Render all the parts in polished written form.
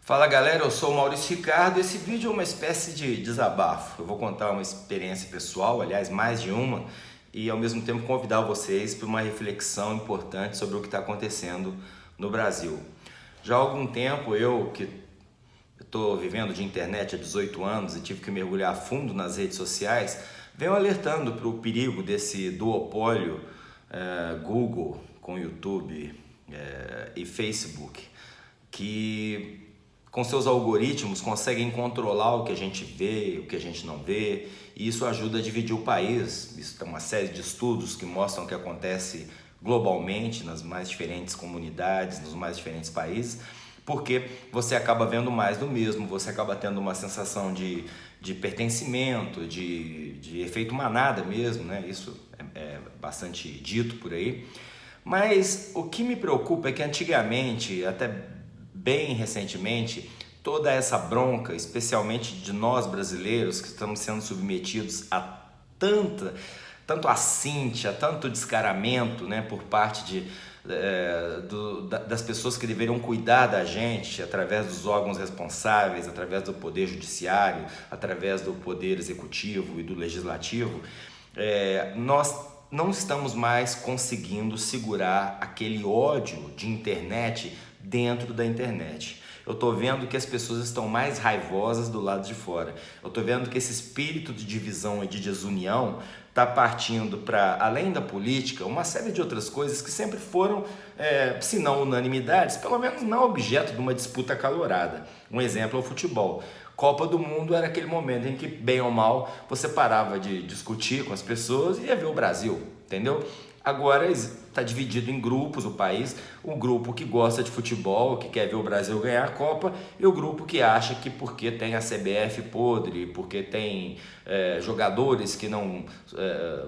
Fala galera, eu sou o Maurício Ricardo e esse vídeo é uma espécie de desabafo. Eu vou contar uma experiência pessoal, aliás, mais de uma, e ao mesmo tempo convidar vocês para uma reflexão importante sobre o que está acontecendo no Brasil. Já há algum tempo, eu que estou vivendo de internet há 18 anos e tive que mergulhar a fundo nas redes sociais, venho alertando para o perigo desse duopólio Google com YouTube e Facebook, que com seus algoritmos conseguem controlar o que a gente vê, o que a gente não vê, e isso ajuda a dividir o país. Isso tem uma série de estudos que mostram o que acontece globalmente nas mais diferentes comunidades, nos mais diferentes países, porque você acaba vendo mais do mesmo, você acaba tendo uma sensação de pertencimento, de efeito manada mesmo, né? Isso é bastante dito por aí. Mas o que me preocupa é que antigamente, até bem recentemente, toda essa bronca, especialmente de nós brasileiros que estamos sendo submetidos a tanto assinte, a tanto descaramento, né, por parte das pessoas que deveriam cuidar da gente através dos órgãos responsáveis, através do poder judiciário, através do poder executivo e do legislativo, nós não estamos mais conseguindo segurar aquele ódio de internet dentro da internet. Eu estou vendo que as pessoas estão mais raivosas do lado de fora. Eu estou vendo que esse espírito de divisão e de desunião está partindo para, além da política, uma série de outras coisas que sempre foram, se não unanimidades, pelo menos não objeto de uma disputa acalorada. Um exemplo é o futebol. Copa do Mundo era aquele momento em que, bem ou mal, você parava de discutir com as pessoas e ia ver o Brasil, entendeu? Agora está dividido em grupos o país, o grupo que gosta de futebol, que quer ver o Brasil ganhar a Copa, e o grupo que acha que porque tem a CBF podre, porque tem jogadores que não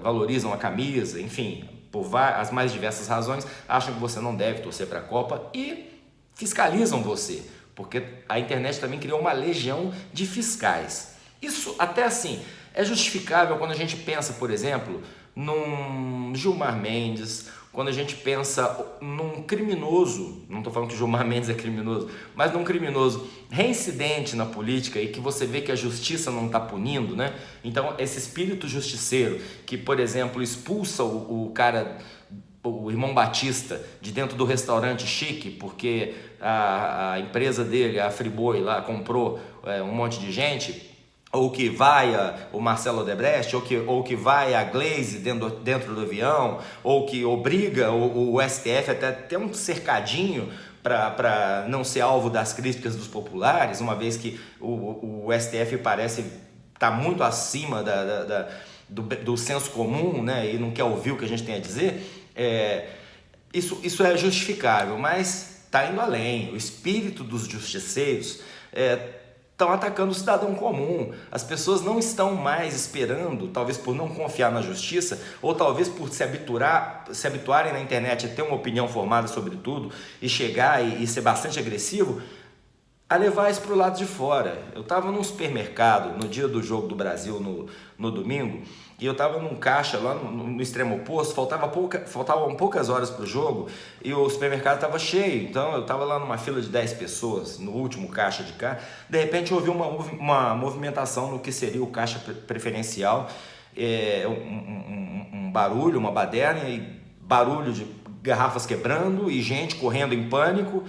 valorizam a camisa, enfim, por as mais diversas razões, acham que você não deve torcer para a Copa e fiscalizam você, porque a internet também criou uma legião de fiscais. Isso até assim é justificável quando a gente pensa, por exemplo, num Gilmar Mendes, quando a gente pensa num criminoso, não estou falando que Gilmar Mendes é criminoso, mas num criminoso reincidente na política e que você vê que a justiça não está punindo, né? Então esse espírito justiceiro que, por exemplo, expulsa o cara, o irmão Batista, de dentro do restaurante chique, porque a empresa dele, a Friboi lá, comprou um monte de gente, ou que vai o Marcelo Odebrecht, ou que vai a Glaze dentro do avião, ou que obriga o STF até ter um cercadinho para não ser alvo das críticas dos populares, uma vez que o STF parece estar muito acima do senso comum, né, e não quer ouvir o que a gente tem a dizer. Isso é justificável, mas está indo além. O espírito dos justiceiros estão atacando o cidadão comum. As pessoas não estão mais esperando, talvez por não confiar na justiça, ou talvez por se habituarem na internet a ter uma opinião formada sobre tudo e chegar e ser bastante agressivo, a levar isso para o lado de fora. Eu estava num supermercado no dia do jogo do Brasil, no domingo, e eu estava num caixa lá no extremo oposto, faltavam poucas horas para o jogo e o supermercado estava cheio. Então eu estava lá numa fila de 10 pessoas, no último caixa de cá. De repente eu ouvi uma movimentação no que seria o caixa preferencial, um barulho, uma baderna, e barulho de garrafas quebrando e gente correndo em pânico.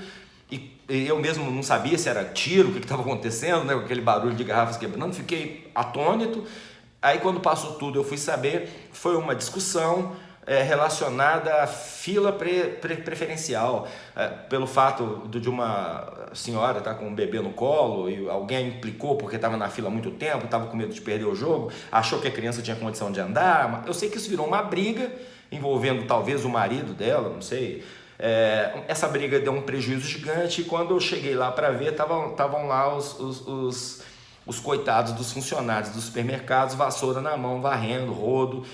E eu mesmo não sabia se era tiro, o que estava acontecendo, né, com aquele barulho de garrafas quebrando, fiquei atônito. Aí quando passou tudo eu fui saber, foi uma discussão relacionada à fila preferencial, pelo fato de uma senhora estar com um bebê no colo e alguém implicou porque estava na fila há muito tempo, estava com medo de perder o jogo, achou que a criança tinha condição de andar. Eu sei que isso virou uma briga envolvendo talvez o marido dela, não sei. Essa briga deu um prejuízo gigante e quando eu cheguei lá para ver, estavam lá os coitados dos funcionários dos supermercados, vassoura na mão, varrendo, rodo,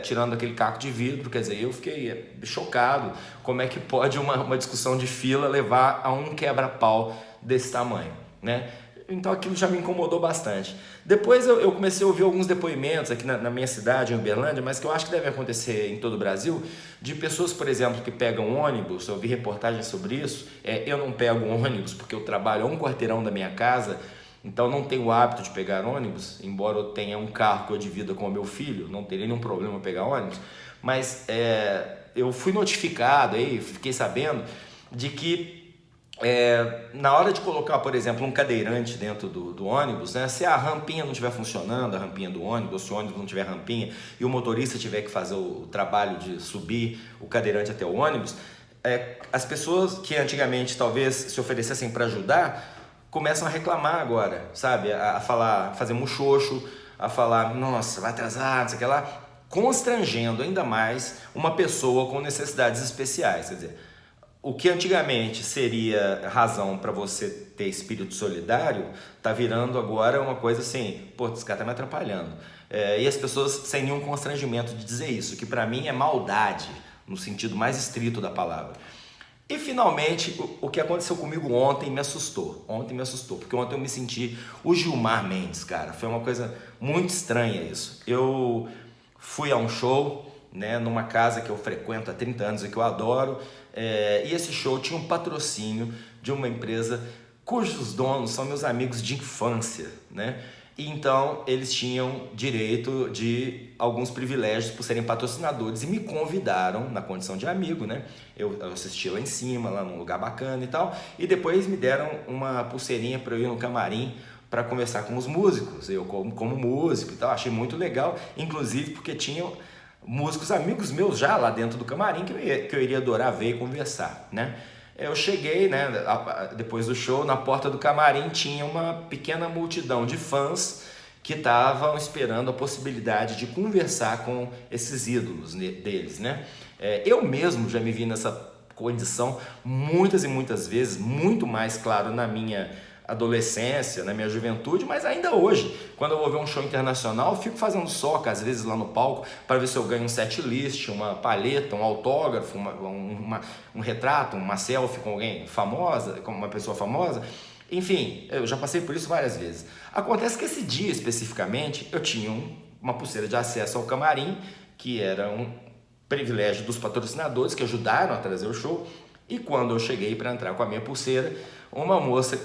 tirando aquele caco de vidro. Quer dizer, eu fiquei chocado. Como é que pode uma discussão de fila levar a um quebra-pau desse tamanho, né? Então aquilo já me incomodou bastante. Depois eu comecei a ouvir alguns depoimentos aqui na minha cidade, em Uberlândia, mas que eu acho que deve acontecer em todo o Brasil, de pessoas, por exemplo, que pegam ônibus. Eu vi reportagens sobre isso. Eu não pego ônibus porque eu trabalho a um quarteirão da minha casa, então não tenho o hábito de pegar ônibus, embora eu tenha um carro que eu divida com o meu filho, não teria nenhum problema pegar ônibus, mas eu fui notificado aí, fiquei sabendo de que na hora de colocar, por exemplo, um cadeirante dentro do ônibus, né, se a rampinha não estiver funcionando, a rampinha do ônibus, ou se o ônibus não tiver rampinha e o motorista tiver que fazer o trabalho de subir o cadeirante até o ônibus, as pessoas que antigamente talvez se oferecessem para ajudar, começam a reclamar agora, sabe? A falar, fazer muxoxo, a falar, nossa, vai atrasar, não sei o que lá, constrangendo ainda mais uma pessoa com necessidades especiais. Quer dizer, o que antigamente seria razão para você ter espírito solidário, tá virando agora uma coisa assim, pô, esse cara tá me atrapalhando. E as pessoas sem nenhum constrangimento de dizer isso, que para mim é maldade, no sentido mais estrito da palavra. E finalmente, o que aconteceu comigo ontem me assustou. Porque ontem eu me senti o Gilmar Mendes, cara. Foi uma coisa muito estranha isso. Eu fui a um show, né, numa casa que eu frequento há 30 anos e que eu adoro, e esse show tinha um patrocínio de uma empresa cujos donos são meus amigos de infância, né? E então eles tinham direito de alguns privilégios por serem patrocinadores e me convidaram na condição de amigo, né? Eu assisti lá em cima, lá num lugar bacana e tal, e depois me deram uma pulseirinha para eu ir no camarim para conversar com os músicos, eu como músico e tal, achei muito legal, inclusive porque tinham músicos amigos meus já lá dentro do camarim que eu iria adorar ver e conversar, né? Eu cheguei, né, depois do show, na porta do camarim tinha uma pequena multidão de fãs que estavam esperando a possibilidade de conversar com esses ídolos deles, né? Eu mesmo já me vi nessa condição muitas e muitas vezes, muito mais, claro, na minha adolescência, na minha juventude, mas ainda hoje, quando eu vou ver um show internacional, eu fico fazendo soca, às vezes lá no palco, para ver se eu ganho um set list, uma palheta, um autógrafo, um retrato, uma selfie com alguém famosa, com uma pessoa famosa. Enfim, eu já passei por isso várias vezes. Acontece que esse dia especificamente, eu tinha uma pulseira de acesso ao camarim, que era um privilégio dos patrocinadores que ajudaram a trazer o show, e quando eu cheguei para entrar com a minha pulseira, uma moça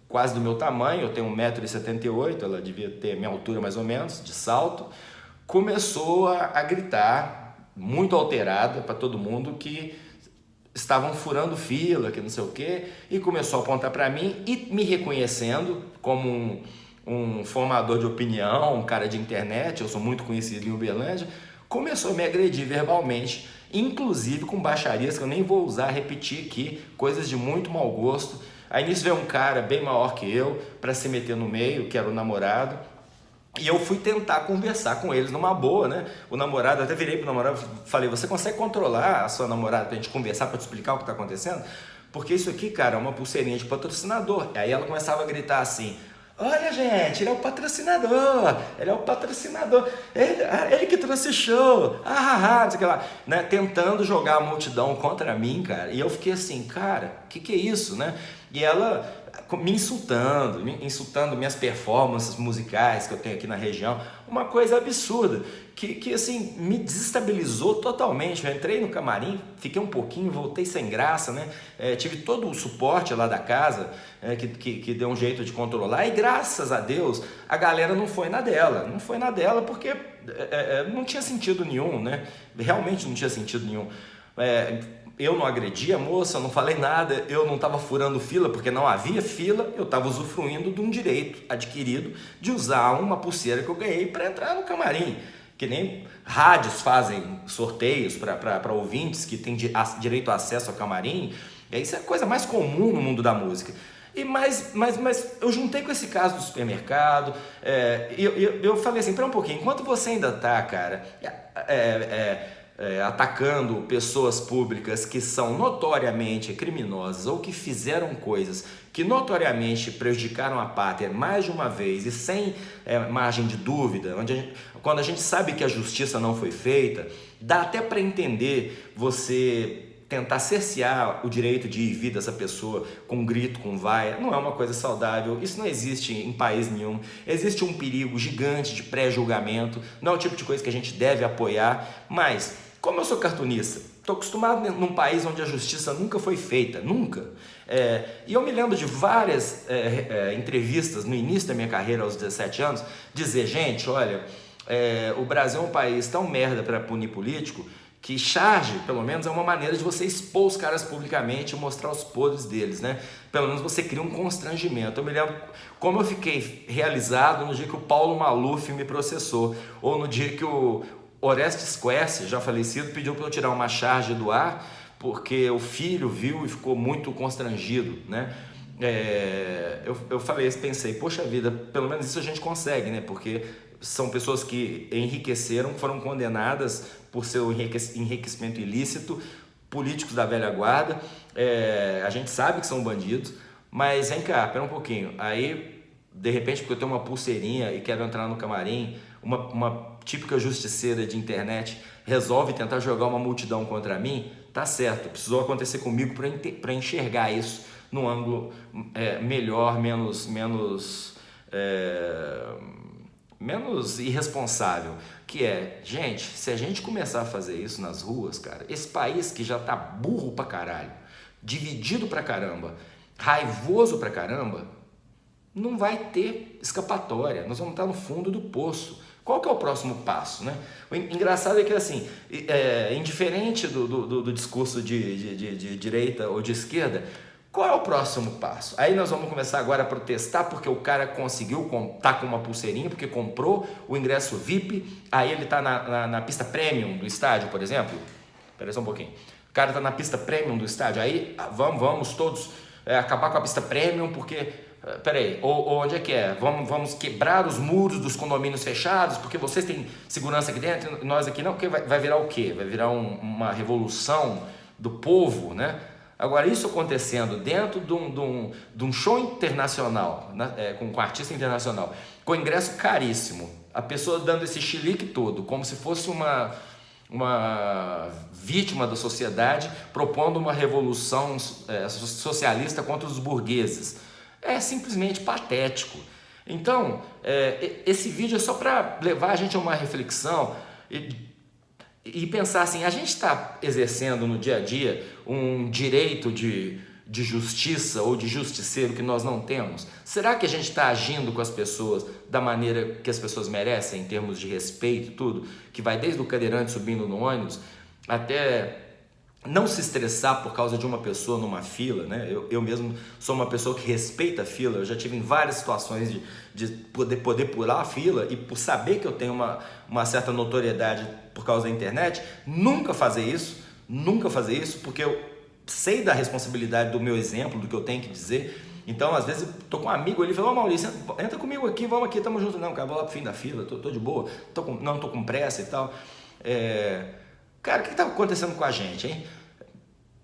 quase do meu tamanho, eu tenho 1,78 m, ela devia ter a minha altura mais ou menos, de salto, começou a gritar, muito alterada para todo mundo, que estavam furando fila, que não sei o quê, e começou a apontar para mim e me reconhecendo como um formador de opinião, um cara de internet, eu sou muito conhecido em Uberlândia, começou a me agredir verbalmente, inclusive com baixarias que eu nem vou usar repetir aqui, coisas de muito mau gosto. Aí nisso veio um cara bem maior que eu para se meter no meio, que era o namorado, e eu fui tentar conversar com eles numa boa, né? O namorado, até virei pro namorado e falei, você consegue controlar a sua namorada pra gente conversar, pra te explicar o que tá acontecendo? Porque isso aqui, cara, é uma pulseirinha de patrocinador. Aí ela começava a gritar assim, olha gente, ele é o patrocinador, ele que trouxe show, não sei o que lá, né? Tentando jogar a multidão contra mim, cara, e eu fiquei assim, cara, que é isso, né? E ela me insultando minhas performances musicais que eu tenho aqui na região, uma coisa absurda, que assim, me desestabilizou totalmente. Eu entrei no camarim, fiquei um pouquinho, voltei sem graça, né? Tive todo o suporte lá da casa, que deu um jeito de controlar, e graças a Deus, a galera não foi na dela, porque não tinha sentido nenhum, né? Realmente não tinha sentido nenhum. Eu não agredi a moça, não falei nada, eu não estava furando fila, porque não havia fila, eu estava usufruindo de um direito adquirido de usar uma pulseira que eu ganhei para entrar no camarim, que nem rádios fazem sorteios para ouvintes que têm direito a acesso ao camarim, e isso é a coisa mais comum no mundo da música. Mas eu juntei com esse caso do supermercado, eu falei assim, espera um pouquinho, enquanto você ainda está, cara, atacando pessoas públicas que são notoriamente criminosas ou que fizeram coisas que notoriamente prejudicaram a pátria mais de uma vez e sem margem de dúvida, quando a gente sabe que a justiça não foi feita, dá até para entender você tentar cercear o direito de ir e vir dessa pessoa com grito, com vaia, não é uma coisa saudável. Isso não existe em país nenhum. Existe um perigo gigante de pré-julgamento, não é o tipo de coisa que a gente deve apoiar, mas como eu sou cartunista, estou acostumado num país onde a justiça nunca foi feita, nunca. E eu me lembro de várias entrevistas no início da minha carreira, aos 17 anos, dizer, gente, olha, o Brasil é um país tão merda para punir político que charge, pelo menos, é uma maneira de você expor os caras publicamente e mostrar os podres deles, né? Pelo menos você cria um constrangimento. Eu me lembro como eu fiquei realizado no dia que o Paulo Maluf me processou, ou no dia que o Orestes Quercia, já falecido, pediu para eu tirar uma charge do ar, porque o filho viu e ficou muito constrangido, né? Eu falei, pensei, poxa vida, pelo menos isso a gente consegue, né? Porque são pessoas que enriqueceram, foram condenadas por seu enriquecimento ilícito, políticos da velha guarda, a gente sabe que são bandidos, mas vem cá, pera um pouquinho, aí de repente porque eu tenho uma pulseirinha e quero entrar no camarim, uma típica justiceira de internet resolve tentar jogar uma multidão contra mim, tá certo, precisou acontecer comigo para enxergar isso num ângulo melhor, menos irresponsável, que gente, se a gente começar a fazer isso nas ruas, cara, esse país que já tá burro pra caralho, dividido pra caramba, raivoso pra caramba, não vai ter escapatória, nós vamos estar no fundo do poço. Qual que é o próximo passo, né? O engraçado é que, assim, indiferente do discurso de direita ou de esquerda, qual é o próximo passo? Aí nós vamos começar agora a protestar porque o cara conseguiu tá com uma pulseirinha, porque comprou o ingresso VIP, aí ele tá na pista premium do estádio, por exemplo. Espera só um pouquinho. O cara tá na pista premium do estádio, aí vamos todos acabar com a pista premium porque... Peraí, ou onde é que é? Vamos quebrar os muros dos condomínios fechados porque vocês têm segurança aqui dentro e nós aqui não, porque vai virar o quê? Vai virar uma revolução do povo, né? Agora, isso acontecendo dentro de um show internacional, né? Com um artista internacional, com ingresso caríssimo, a pessoa dando esse chilique todo, como se fosse uma vítima da sociedade, propondo uma revolução socialista contra os burgueses. É simplesmente patético. Então, esse vídeo é só para levar a gente a uma reflexão e pensar assim, a gente está exercendo no dia a dia um direito de justiça ou de justiceiro que nós não temos? Será que a gente está agindo com as pessoas da maneira que as pessoas merecem, em termos de respeito e tudo, que vai desde o cadeirante subindo no ônibus até... não se estressar por causa de uma pessoa numa fila, né? Eu mesmo sou uma pessoa que respeita a fila, eu já tive em várias situações de poder pular a fila e por saber que eu tenho uma certa notoriedade por causa da internet, nunca fazer isso, porque eu sei da responsabilidade do meu exemplo, do que eu tenho que dizer. Então, às vezes, eu tô com um amigo, ele fala, Maurício, entra comigo aqui, vamos aqui, tamo junto. Não, cara, vou lá pro fim da fila, tô de boa, não tô com pressa e tal. Cara, o que está acontecendo com a gente, hein?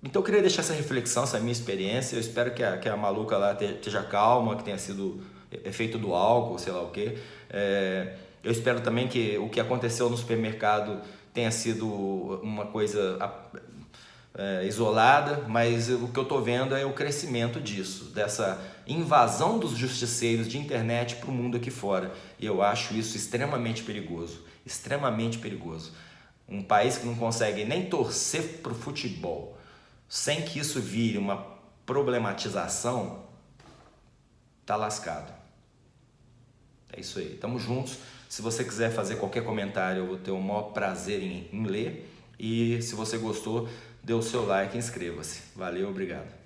Então eu queria deixar essa reflexão, essa minha experiência. Eu espero que a maluca lá esteja calma, que tenha sido efeito do álcool, sei lá o quê. Eu espero também que o que aconteceu no supermercado tenha sido uma coisa isolada, mas o que eu estou vendo é o crescimento disso, dessa invasão dos justiceiros de internet para o mundo aqui fora. E eu acho isso extremamente perigoso, extremamente perigoso. Um país que não consegue nem torcer para o futebol, sem que isso vire uma problematização, tá lascado. É isso aí, tamo juntos. Se você quiser fazer qualquer comentário, eu vou ter o maior prazer em ler. E se você gostou, dê o seu like e inscreva-se. Valeu, obrigado.